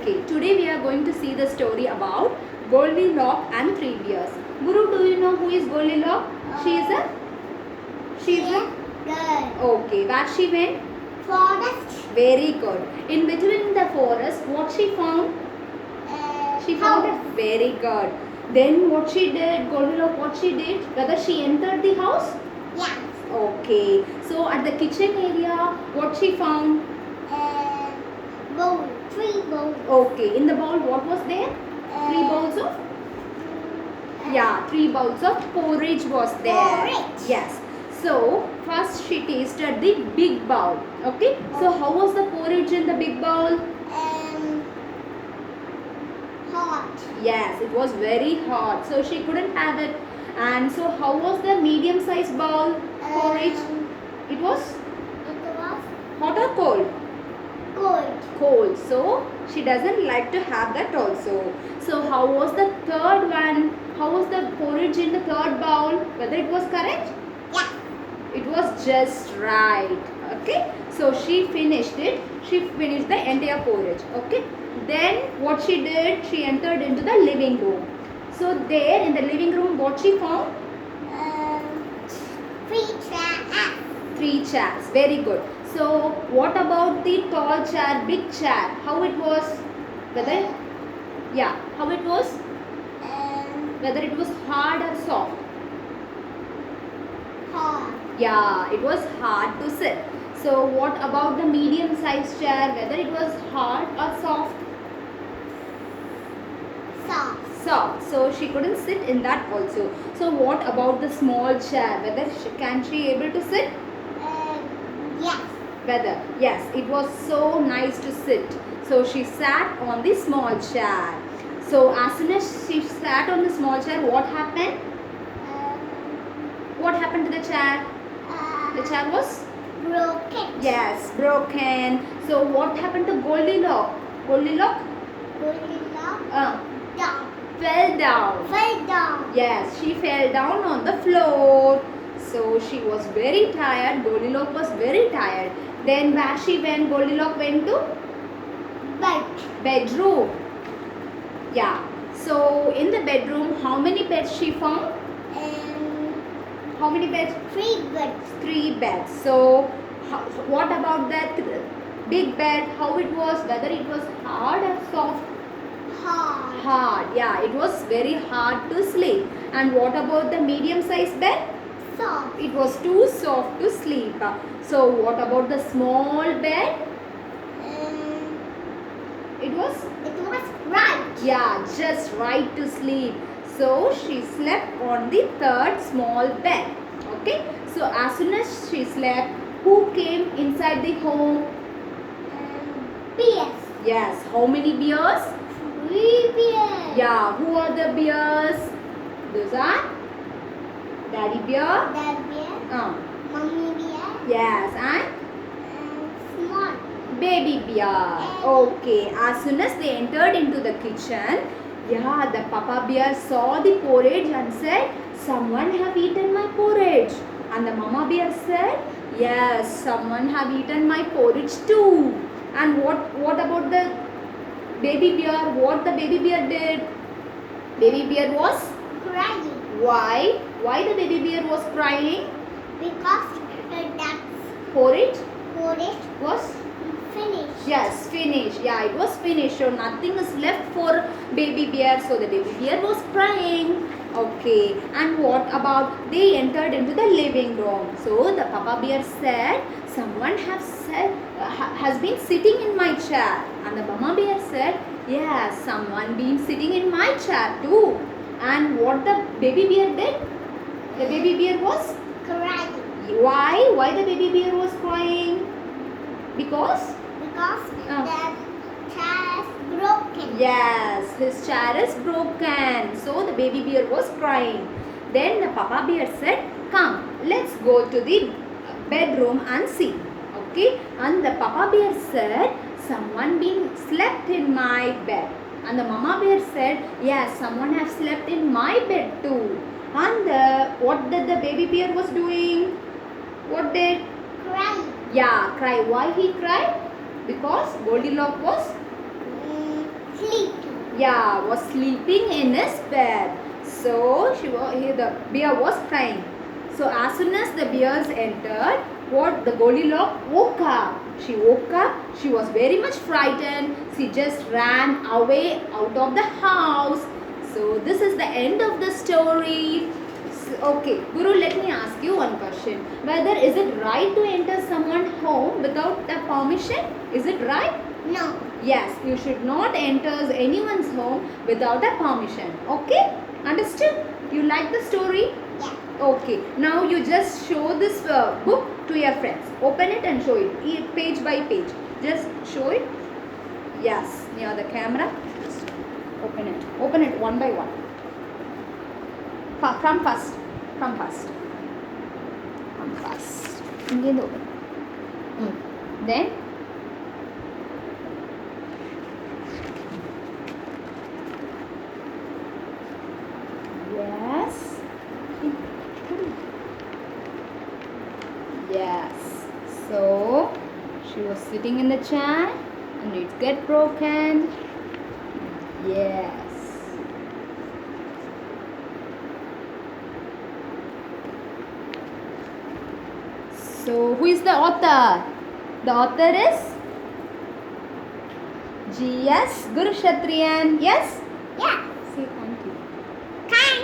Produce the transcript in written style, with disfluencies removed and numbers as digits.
Okay, today we are going to see the story about Goldilocks and Three Bears. Guru, do you know who is Goldilocks? She is a girl. Okay, where she went? Forest. Very good. In between the forest, what she found? She found house. Very good. Then what she did? Goldilocks, what she did? Whether she entered the house? Yeah. Okay. So at the kitchen area, what she found? Bowl. 3 bowls. Okay. In the bowl, what was there? 3 bowls of? Yeah, 3 bowls of porridge was there. Porridge. Yes. So first she tasted the big bowl. Okay. So how was the porridge in the big bowl? Hot. Yes, it was very hot. So she couldn't have it. And so how was the medium sized bowl porridge? It was hot or cold? Cold. Cold. So she doesn't like to have that also. So how was the third one? How was the porridge in the third bowl? Whether it was correct? Yeah. It was just right. Okay. So she finished it. She finished the entire porridge. Okay. Then what she did? She entered into the living room. So there in the living room, what she found? 3 chairs. 3 chairs. Very good. So what about the tall chair, big chair? How it was? Whether? Yeah. How it was? Whether it was hard or soft? Hard. Yeah, it was hard to sit. So what about the medium sized chair? Whether it was hard or soft? Soft. Soft. So she couldn't sit in that also. So what about the small chair? Whether can she able to sit? Yes. Whether? Yes, it was so nice to sit. So she sat on the small chair. So as soon as she sat on the small chair, what happened? What happened to the chair? The chair was? Broken. Yes, broken. So what happened to Goldilocks? Goldilocks? Down. Fell down. Fell down. Yes, she fell down on the floor. So she was very tired. Goldilocks was very tired. Then where she went? Goldilocks went to? Bedroom. Yeah. So in the bedroom, how many beds she found? How many beds? 3 beds. 3 beds. So what about that big bed? How it was? Whether it was hard or soft? Hard. Hard. Yeah, it was very hard to sleep. And what about the medium sized bed? Soft. It was too soft to sleep. So what about the small bed? It was? It was right. Yeah, just right to sleep. So she slept on the third small bed. Okay. So as soon as she slept, who came inside the home? Bears. Yes. How many bears? 3 bears. Yeah. Who are the bears? Those are Daddy bear. Dad bear. Mommy bear. Yes. And Small. baby bear. Okay. As soon as they entered into the kitchen, yeah, the Papa bear saw the porridge and said, "Someone have eaten my porridge." And the Mama bear said, "Yes, someone have eaten my porridge too." And what about the baby bear? What the baby bear did? Baby bear was Crying. why? Why the baby bear was crying? Because that Porridge porridge was finished. yes, finished. Yeah, it was finished. So nothing is left for baby bear. So the baby bear was crying. Okay. And what about they entered into the living room? So the Papa bear said, "Someone has been sitting in my chair." And the Mama bear said, "Yes, someone been sitting in my chair too." And what the baby bear did? The baby bear was Crying. why? Why the baby bear was crying? Because That chair is broken. yes, his chair is broken. So the baby bear was crying. Then the Papa bear said, "Come, let's go to the bedroom and see." Okay. And the Papa bear said, "Someone been slept in my bed." And the Mama bear said, "Yes, someone have slept in my bed too." And what did the baby bear was doing? What did? Crying. Yeah, cry. Why he cried? Because Goldilocks was sleeping. Yeah, was sleeping in his bed. So the bear was crying. So as soon as the bears entered, what the Goldilocks woke up. She woke up. She was very much frightened. She just ran away out of the house. So this is the end of the story. Okay, Guru, let me ask you one question. Whether is it right to enter someone's home without the permission? Is it right? No. Yes, you should not enter anyone's home without a permission. Okay? Understood? You like the story? Yeah. Okay. Now you just show this book to your friends. Open it and show it page by page. Just show it. Yes, near the camera. Just open it. Open it one by one. From first. From first. From first. Again open. Then. Yes. Yes. So she was sitting in the chair and it get broken. Yes. So who is the author? The author is G.S. Guru Kshatriyan. Yes? Yeah. See,